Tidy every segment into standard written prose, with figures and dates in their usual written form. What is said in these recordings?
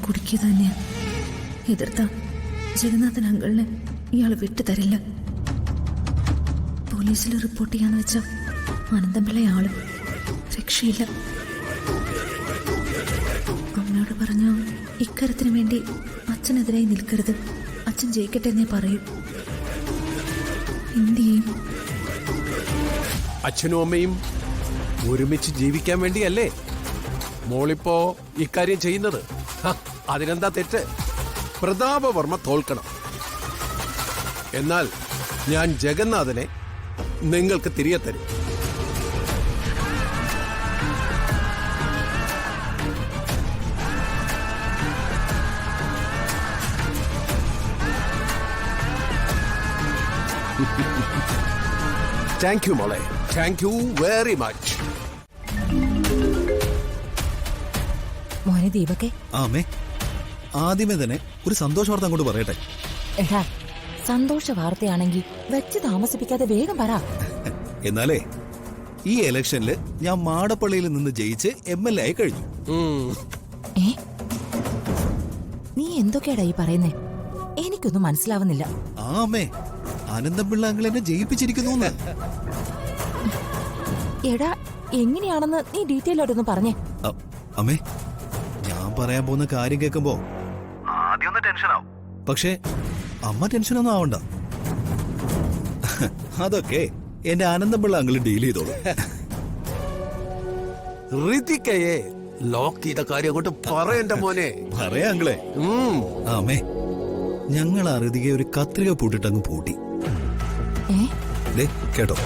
കുടുക്കിയത് തന്നെയാ. എതിർത്ത ജഗന്നാഥൻ അങ്കിളിനെ ഇയാൾ വിട്ടുതരില്ല. പോലീസിൽ റിപ്പോർട്ട് ചെയ്യാന്ന് വെച്ച അനന്തപിള്ള ആളും രക്ഷയില്ല. അമ്മയോട് പറഞ്ഞ ഇക്കാര്യത്തിന് വേണ്ടി അച്ഛനെതിരായി നിൽക്കരുത്, അച്ഛൻ ജയിക്കട്ടെ എന്നേ പറയൂ. എന്ത് ചെയ്യും? അച്ഛനും അമ്മയും ഒരുമിച്ച് ജീവിക്കാൻ വേണ്ടിയല്ലേ മോളിപ്പോ ഇക്കാര്യം ചെയ്യുന്നത്? അതിനെന്താ തെറ്റ്? പ്രതാപവർമ്മ തോൽക്കണം. എന്നാൽ ഞാൻ ജഗന്നാഥനെ നിങ്ങൾക്ക് തിരികെ തരും. താങ്ക് യു മോളെ, താങ്ക് യു വെരി മച്ച്. മോനെ ദീപക്കെ. അമ്മേ, ആദ്യമേ തന്നെ ഒരു സന്തോഷ വാർത്ത അങ്ങോട്ട് പറയട്ടെ. എടാ, സന്തോഷ വാർത്തയാണെങ്കിൽ വെച്ച് താമസിപ്പിക്കാതെ വേഗം പറ. എന്നാലേ ഈ ഇലക്ഷനില് ഞാൻ മാടപ്പള്ളിയിൽ നിന്ന് ജയിച്ച് MLA ആയി കഴിഞ്ഞു. നീ എന്തൊക്കെയാടാ ഈ പറയുന്നേ? എനിക്കൊന്നും മനസ്സിലാവുന്നില്ല. അമ്മേ, അനന്തപിള്ള അങ്കിൾ എന്നെ ജയിപ്പിച്ചിരിക്കുന്നു. എടാ, എങ്ങനെയാണെന്ന് നീ ഡീറ്റെയിൽ ആയിട്ടൊന്ന് പറഞ്ഞേ. അമ്മേ, ഞാൻ പറയാൻ പോകുന്ന കാര്യം കേൾക്കുമ്പോ ആദ്യം ഒന്ന് ടെൻഷനാവും. പക്ഷേ അമ്മ ടെൻഷനൊന്നും ആവണ്ട. അതൊക്കെ എന്റെ അനന്തപിള്ള അങ്കിൾ ഡീൽ ചെയ്തോളൂ. ഋതികയെ ലോക്ക് ചെയ്ത കാര്യം അങ്ങോട്ട് പറയണ്ട മോനെ. പറയാ അങ്കിളെ. അമ്മേ, ഞങ്ങൾ ആ ഋതികയെ ഒരു കത്രിക പൂട്ടിട്ടങ്ങ് പൂട്ടി. കേട്ടോ?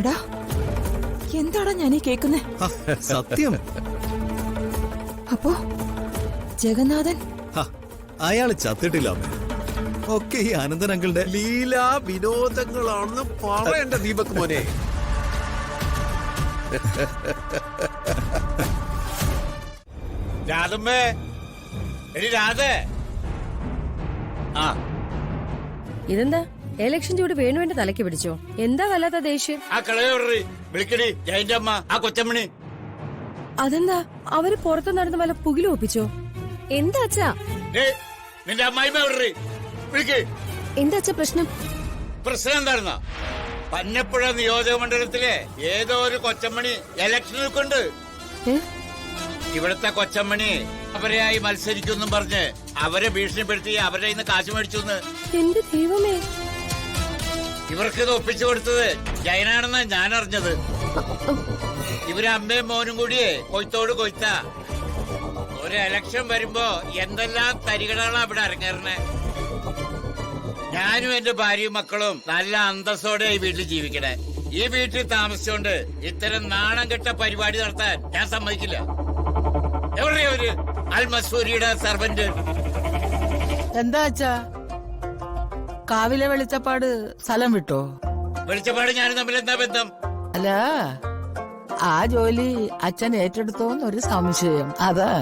എടാ, എന്താടാ ഞാനീ കേക്കുന്നേ? സത്യം. അപ്പോ ജഗന്നാഥൻ അയാള് ചത്തിട്ടില്ല അമ്മേ. ഒക്കെ ഈ അനന്തൻ അങ്കിളുടെ ലീലാ വിനോദങ്ങളാണെന്ന് പറയണ്ട ദീപക് മോനെ. രാധമ്മേ, രാധേ. ഇതെന്താ എലക്ഷൻ ചൂട് വേണുവേണ്ട തലയ്ക്ക് പിടിച്ചോ? എന്താ വല്ലാത്ത ദേഷ്യം? ആ കളയോറി വിളിക്കടി, ജയന്റെ അമ്മ, ആ കൊച്ചമ്മണി. അതെന്താ അവര് പുറത്തു നടന്ന് വല്ല പുകിലും ഒപ്പിച്ചോ? എന്താ അച്ഛാ? നിന്റെ അമ്മായിമ്മ വിടറി, വിളിക്ക്. എന്താ അച്ഛാ പ്രശ്നം? പ്രശ്നം എന്താണെന്നാ? പന്നപ്പുഴ നിയോജക മണ്ഡലത്തിലെ ഏതോ ഒരു കൊച്ചമ്മണി ഇലക്ഷനിൽ കൊണ്ട് ഇവിടത്തെ കൊച്ചമ്മണി അവരെയായി മത്സരിക്കും പറഞ്ഞ് അവരെ ഭീഷണിപ്പെടുത്തി അവരെ ഇന്ന് കാശ് മേടിച്ചു. എന്റെ ദൈവമേ, ഇവർക്കിത് ഒപ്പിച്ചു കൊടുത്തത് ജയനാണെന്നാ ഞാൻ അറിഞ്ഞത്. ഇവര് അമ്മയും മോനും കൂടിയേ കൊയ്ത്തോട് കൊയ്ത്ത. ഒരു ഇലക്ഷൻ വരുമ്പോ എന്തെല്ലാം തരികടകളാ ഇവിടെ അരങ്ങേറണേ. ഞാനും എന്റെ ഭാര്യയും മക്കളും നല്ല അന്തസ്സോടെ ഈ വീട്ടിൽ ജീവിക്കണേ. ഈ വീട്ടിൽ താമസിച്ചോണ്ട് ഇത്തരം നാണം കെട്ട പരിപാടി നടത്താൻ ഞാൻ സമ്മതിക്കില്ല. എവിടെയാ ഒരു അൽ മസൂരിയുടെ സർവന്റ്? എന്താ അച്ഛാ, കാവിലെ വെളിച്ചപ്പാട് സ്ഥലം വിട്ടോ? വെളിച്ചപ്പാട് ഞാനും തമ്മിൽ എന്താ ബന്ധം? അല്ല, ആ ജോലി അച്ഛൻ ഏറ്റെടുത്തോന്നൊരു സംശയം, അതാ.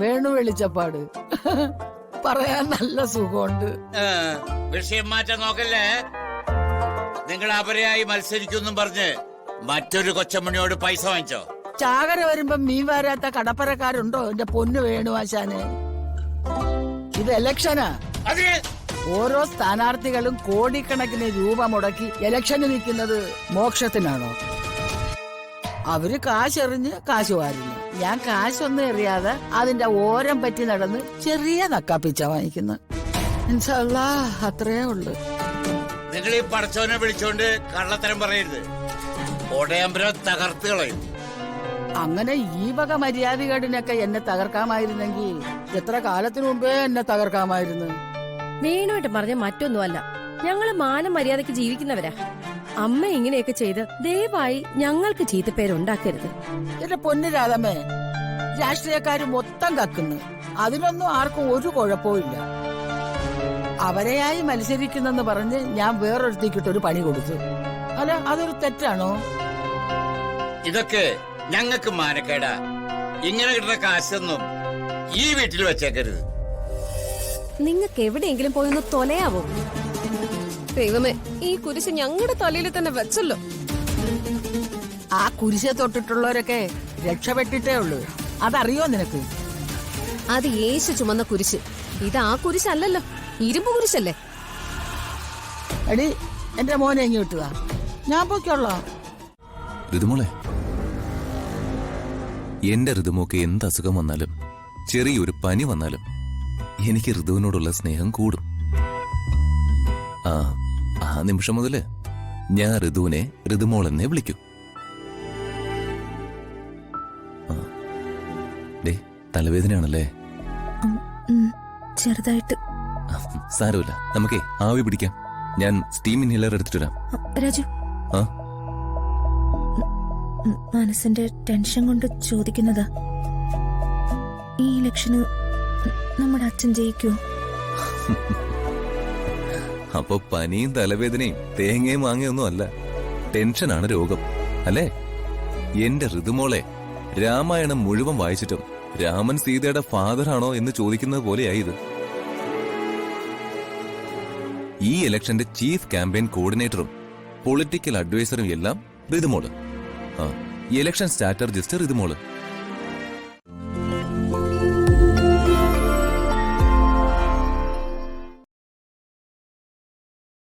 വേണു വെളിച്ചപ്പാട് പറയാൻ നല്ല സുഖമുണ്ട്. വിഷയം മാറ്റാൻ നോക്കല്ലേ. നിങ്ങൾ അവരെയായി മത്സരിക്കും പറഞ്ഞ് മറ്റൊരു കൊച്ചമ്മണിയോട് പൈസ വാങ്ങിച്ചോ? ചാകര വരുമ്പോ മീൻ വരാത്ത കടപ്പരക്കാരുണ്ടോ എന്റെ പൊന്നു വേണു ആശാനെ? ഇത് ഇലക്ഷനാ. ഓരോ സ്ഥാനാർത്ഥികളും കോടിക്കണക്കിന് രൂപ മുടക്കി ഇലക്ഷന് നിൽക്കുന്നത് മോക്ഷത്തിനാണോ? അവര് കാശെറിഞ്ഞ് കാശ് വാരുന്നു. ഞാൻ കാശൊന്നും എറിയാതെ അതിന്റെ ഓരം പറ്റി നടന്ന് ചെറിയ നക്കാപ്പിച്ച വാങ്ങിക്കുന്നു. ഇൻഷാല്ലാ, അത്രേ ഉള്ളു. നിങ്ങൾ ഈ പടച്ചോനെ വിളിച്ചോണ്ട് കള്ളത്തരം പറയരുത്. ഓടയമ്പരം തകർത്ത് കളയും. അങ്ങനെ ഈ വക മര്യാദകേടിനൊക്കെ എന്നെ തകർക്കാമായിരുന്നെങ്കിൽ എത്ര കാലത്തിനു മുമ്പേ എന്നെ തകർക്കാമായിരുന്നു. വേണുവായിട്ട് പറഞ്ഞ മറ്റൊന്നുമല്ല, ഞങ്ങള് മാനം മര്യാദക്ക് ജീവിക്കുന്നവരാ. അമ്മ ഇങ്ങനെയൊക്കെ ചെയ്ത് ദയവായി ഞങ്ങൾക്ക് ചീത്തപ്പേരുണ്ടാക്കരുത്. എന്റെ പൊന്നു രാധമ്മേ, രാഷ്ട്രീയക്കാര് മൊത്തം കക്കുന്നു. അതിനൊന്നും ആർക്കും ഒരു കുഴപ്പവും ഇല്ല. അവരെയായി മത്സരിക്കുന്നെന്ന് പറഞ്ഞ് ഞാൻ വേറൊരുത്തിക്കിട്ടൊരു പണി കൊടുത്തു. അല്ല, അതൊരു തെറ്റാണോ? ഇതൊക്കെ ഞങ്ങൾക്ക് മാനക്കേടാ. ഇങ്ങനെ കിട്ടുന്ന കാശൊന്നും ഈ വീട്ടിൽ വെച്ചേക്കരുത്. നിങ്ങൾക്ക് എവിടെയെങ്കിലും പോയൊന്ന് തൊലയാവോ? ദൈവമേ, ഈ കുരിശ് ഞങ്ങളുടെ തലയിൽ തന്നെ വെച്ചല്ലോ. ആ കുരിശെ തൊട്ടിട്ടുള്ളവരൊക്കെ രക്ഷപ്പെട്ടിട്ടേ ഉള്ളൂ. അതറിയോ നിനക്ക്? അത് യേശു ചുമന്ന കുരിശ്. ഇത് ആ കുരിശല്ലല്ലോ, ഇരുമ്പ് കുരിശല്ലേ. എടി, എന്റെ മോനെ ഇങ്ങ് വിട്ടുക, ഞാൻ പൊയ്ക്കോളാം. ഋതുമോളെ, എന്റെ ഋതുമോക്ക് എന്ത് അസുഖം വന്നാലും ചെറിയൊരു പനി വന്നാലും എനിക്ക് ഋതുവിനോടുള്ള സ്നേഹം കൂടും. ആ നിമിഷം മുതല് ഞാൻ ഋതുവിനെ ഋതുമോൾ എന്നെ വിളിക്കും. തലവേദനയാണല്ലേ? ചെറുതായിട്ട്. സാരമില്ല, നമുക്കേ ആവി പിടിക്കാം. ഞാൻ സ്റ്റീം ഇൻഹേലർ എടുത്തിട്ട് വരാം. രാജു, ആ മനസ്സിന്റെ ടെൻഷൻ കൊണ്ട് ചോദിക്കുന്നതാ. ഈ ഇലക്ഷന് നമ്മുടെ അച്ഛൻ ജയിക്കുമോ? അപ്പൊ പനിയും തലവേദനയും തേങ്ങയും മാങ്ങയൊന്നും അല്ല, ടെൻഷനാണ് രോഗം അല്ലേ? എന്റെ ഋതുമോളെ, രാമായണം മുഴുവൻ വായിച്ചിട്ടും രാമൻ സീതയുടെ ഫാദറാണോ എന്ന് ചോദിക്കുന്നത് പോലെയായത്. ഈ ഇലക്ഷന്റെ ചീഫ് ക്യാമ്പയിൻ കോർഡിനേറ്ററും പൊളിറ്റിക്കൽ അഡ്വൈസറും എല്ലാം ഋതുമോള്. Election strategist ഋതുമോള്.